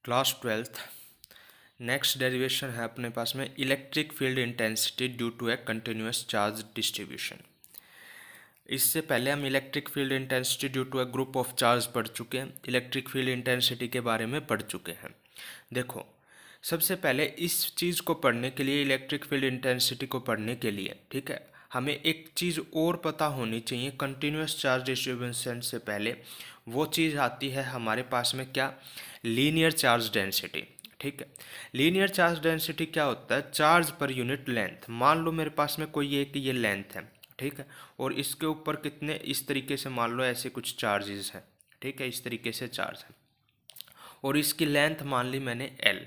Class twelfth. Next derivation है अपने पास में electric field intensity due to a continuous charge distribution. इससे पहले हम electric field intensity due to a group of charge पढ़ चुके हैं, इलेक्ट्रिक फील्ड इंटेंसिटी के बारे में पढ़ चुके हैं। देखो, सबसे पहले इस चीज़ को पढ़ने के लिए, इलेक्ट्रिक फील्ड इंटेंसिटी को पढ़ने के लिए, ठीक है, हमें एक चीज़ और पता होनी चाहिए। कंटिन्यूस चार्ज डिस्ट्रीब्यूशन से पहले वो चीज़ आती है हमारे पास में, क्या? Linear charge density. ठीक है, लीनियर चार्ज डेंसिटी क्या होता है? Charge per unit length. मान लो मेरे पास में कोई एक ये लेंथ है, ठीक है, और इसके ऊपर कितने, इस तरीके से मान लो ऐसे कुछ चार्जेस हैं, ठीक है, इस तरीके से चार्ज है, और इसकी लेंथ मान ली मैंने L।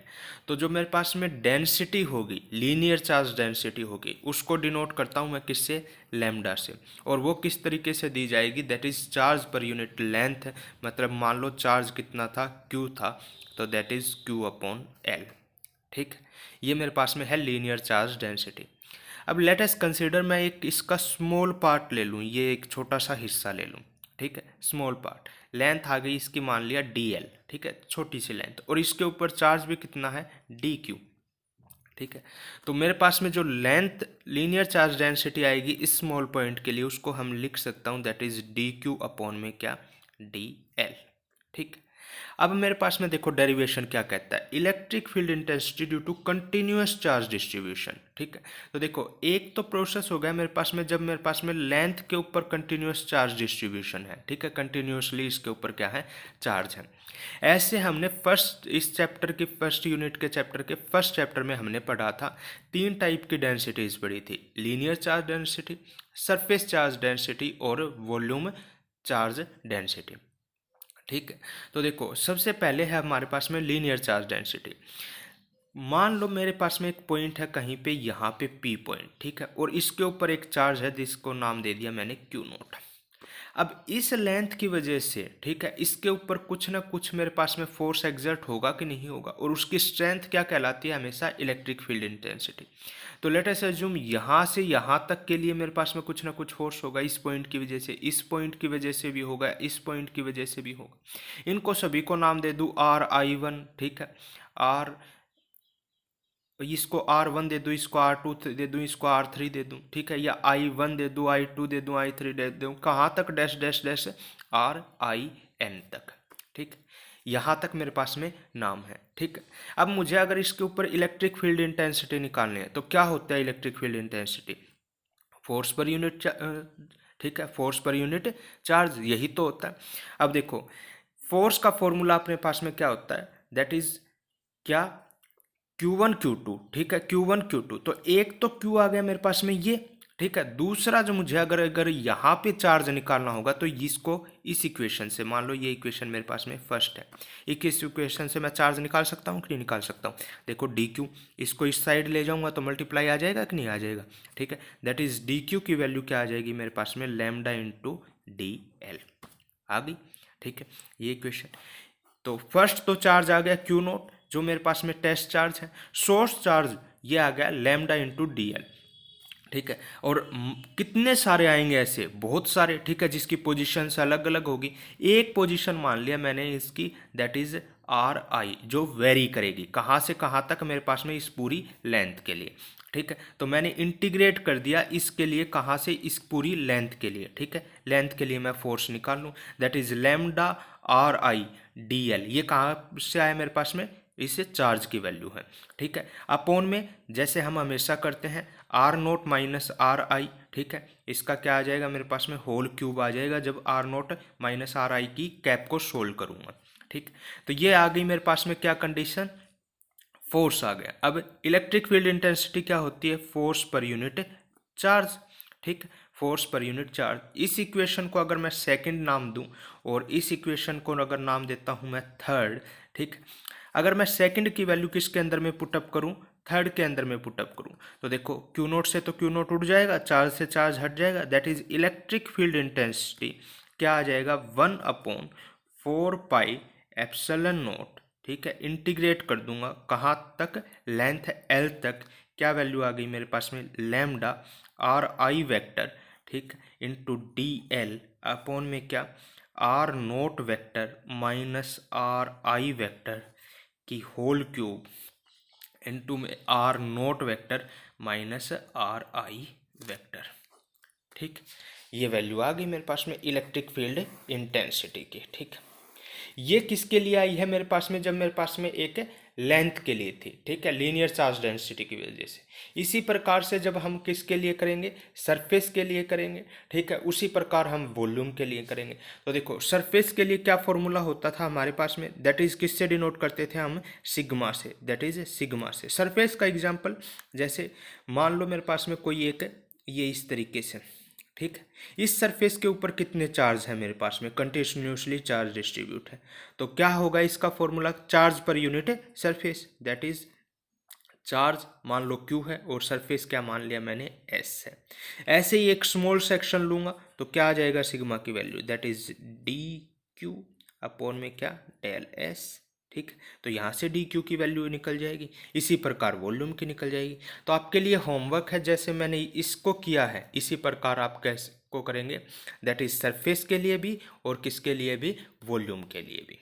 तो जो मेरे पास में डेंसिटी होगी, लीनियर चार्ज डेंसिटी होगी, उसको डिनोट करता हूँ मैं किससे? लैम्डा से। और वो किस तरीके से दी जाएगी? That is charge per unit length. मतलब मान लो चार्ज कितना था? Q था, तो that is Q upon L। ठीक है, ये मेरे पास में है लीनियर चार्ज डेंसिटी। अब लेट अस कंसीडर, मैं एक इसका स्मॉल पार्ट ले लूँ, ये एक छोटा सा हिस्सा ले लूँ, ठीक है, स्मॉल पार्ट। लेंथ आ गई इसकी, मान लिया DL, ठीक है, छोटी सी लेंथ, और इसके ऊपर चार्ज भी कितना है? DQ। ठीक है, तो मेरे पास में जो लेंथ लीनियर चार्ज डेंसिटी आएगी इस स्मॉल पॉइंट के लिए, उसको हम लिख सकता हूँ दैट इज DQ अपॉन में क्या? DL। ठीक, अब मेरे पास में देखो डेरिवेशन क्या कहता है, electric field intensity due to continuous charge distribution. ठीक है, तो देखो एक तो प्रोसेस हो गया मेरे पास में, जब मेरे पास में लेंथ के ऊपर कंटिन्यूअस चार्ज डिस्ट्रीब्यूशन है, ठीक है, कंटिन्यूअसली इसके ऊपर क्या है? चार्ज है। ऐसे हमने फर्स्ट, इस चैप्टर की फर्स्ट यूनिट के चैप्टर के फर्स्ट चैप्टर में हमने पढ़ा था, तीन टाइप की डेंसिटीज पढ़ी थी, linear charge density, surface charge density और वॉल्यूम चार्ज डेंसिटी। ठीक है, तो देखो सबसे पहले है हमारे पास में लीनियर चार्ज डेंसिटी। मान लो मेरे पास में एक पॉइंट है कहीं पे, यहाँ पे P पॉइंट, ठीक है, और इसके ऊपर एक चार्ज है जिसको नाम दे दिया मैंने Q0। अब इस लेंथ की वजह से, ठीक है, इसके ऊपर कुछ ना कुछ मेरे पास में फोर्स एग्जर्ट होगा कि नहीं होगा, और उसकी स्ट्रेंथ क्या कहलाती है? हमेशा इलेक्ट्रिक फील्ड इंटेंसिटी। तो लेट अस अज्यूम यहाँ से यहाँ तक के लिए मेरे पास में कुछ ना कुछ फोर्स होगा, इस पॉइंट की वजह से, इस पॉइंट की वजह से भी होगा, इस पॉइंट की वजह से भी होगा। इनको सभी को नाम दे दूँ RI1, ठीक है, आर, इसको R1 दे दूँ, इसको R2 दे दूँ, इसको R3 दे दूँ, ठीक है, या I1 दे दूँ, I2 दे दूँ, I3 दे दूँ, कहाँ तक? डैश डैश डैश RIN तक। ठीक, यहाँ तक मेरे पास में नाम है। ठीक, अब मुझे अगर इसके ऊपर इलेक्ट्रिक फील्ड इंटेंसिटी निकालनी है, तो क्या होता है electric field intensity? Force per unit, ठीक है, फोर्स पर यूनिट चार्ज, यही तो होता है। अब देखो फोर्स का फॉर्मूला अपने पास में क्या होता है? दैट इज क्या? Q1 Q2, ठीक है, Q1 Q2। तो एक तो Q आ गया मेरे पास में ये, ठीक है, दूसरा जो मुझे अगर अगर यहाँ पे चार्ज निकालना होगा तो इसको इस इक्वेशन से, मान लो ये इक्वेशन मेरे पास में फर्स्ट है, इस इक्वेशन से मैं चार्ज निकाल सकता हूँ कि नहीं निकाल सकता हूँ? देखो DQ, इसको इस साइड ले जाऊँगा तो मल्टीप्लाई आ जाएगा कि नहीं आ जाएगा? ठीक है, दैट इज DQ की वैल्यू क्या आ जाएगी मेरे पास में? लैम्डा इंटू DL आ गई। ठीक है, ये इक्वेशन। तो फर्स्ट तो चार्ज आ गया Q0 जो मेरे पास में टेस्ट चार्ज है, सोर्स चार्ज ये आ गया लैम्डा इंटू DL। ठीक है, और कितने सारे आएंगे? ऐसे बहुत सारे, ठीक है, जिसकी पोजीशन अलग अलग होगी। एक पोजीशन मान लिया मैंने इसकी, दैट इज RI, जो वेरी करेगी कहाँ से कहाँ तक मेरे पास में, इस पूरी लेंथ के लिए। ठीक है, तो मैंने इंटीग्रेट कर दिया इसके लिए, कहाँ से? इस पूरी लेंथ के लिए। ठीक है, लेंथ के लिए मैं फोर्स निकाल लूँ, that is lambda RI DL। ये कहाँ से आया मेरे पास में? इससे चार्ज की वैल्यू है। ठीक है, अपोन में जैसे हम हमेशा करते हैं R0 माइनस RI, ठीक है, इसका क्या आ जाएगा मेरे पास में? होल क्यूब आ जाएगा जब R0 माइनस RI की कैप को सोल्व करूंगा। ठीक, तो ये आ गई मेरे पास में क्या कंडीशन? फोर्स आ गया। अब इलेक्ट्रिक फील्ड इंटेंसिटी क्या होती है? Force per unit charge. ठीक, फोर्स पर यूनिट चार्ज। इस इक्वेशन को अगर मैं सेकंड नाम दूं और इस इक्वेशन को अगर नाम देता हूं मैं थर्ड, ठीक, अगर मैं सेकंड की वैल्यू किसके अंदर में पुटअप करूं? थर्ड के अंदर में पुटअप करूं, तो देखो Q0 से तो Q0 उड़ जाएगा, चार्ज से चार्ज हट जाएगा, that is electric field intensity क्या आ जाएगा? 1/4πε0। ठीक है, इंटीग्रेट कर दूंगा कहाँ तक? लेंथ L तक। क्या वैल्यू आ गई मेरे पास में? लैम्डा RI वेक्टर, ठीक, इंटू DL अपॉन में क्या? R0 vector minus RI vector कि होल क्यूब इंटू में R not vector minus R I vector. ठीक, ये वैल्यू आ गई मेरे पास में इलेक्ट्रिक फील्ड इंटेंसिटी की। ठीक, ये किसके लिए आई है मेरे पास में, जब मेरे पास में एक लेंथ के लिए थी। ठीक है, लीनियर चार्ज डेंसिटी की वजह से। इसी प्रकार से जब हम किसके लिए करेंगे, सरफेस के लिए करेंगे। ठीक है, उसी प्रकार हम वॉल्यूम के लिए करेंगे। तो देखो सरफेस के लिए क्या फॉर्मूला होता था हमारे पास में, दैट इज किससे डिनोट करते थे हम, सिग्मा से, दैट इज सिग्मा से। सरफेस का एग्जाम्पल, जैसे मान लो मेरे पास में कोई एक ये इस तरीके से, ठीक है, इस सरफेस के ऊपर कितने चार्ज है मेरे पास में, कंटिन्यूसली चार्ज डिस्ट्रीब्यूट है। तो क्या होगा इसका formula, charge per unit surface, that is charge मान लो Q है और सरफेस क्या मान लिया मैंने, S है। ऐसे ही एक स्मॉल सेक्शन लूंगा तो क्या आ जाएगा सिग्मा की value, that is DQ upon में क्या, डेल S। ठीक, तो यहाँ से DQ की वैल्यू निकल जाएगी, इसी प्रकार वॉल्यूम की निकल जाएगी। तो आपके लिए होमवर्क है, जैसे मैंने इसको किया है इसी प्रकार आप कैसे को करेंगे, दैट इज सरफेस के लिए भी और किसके लिए भी, वॉल्यूम के लिए भी।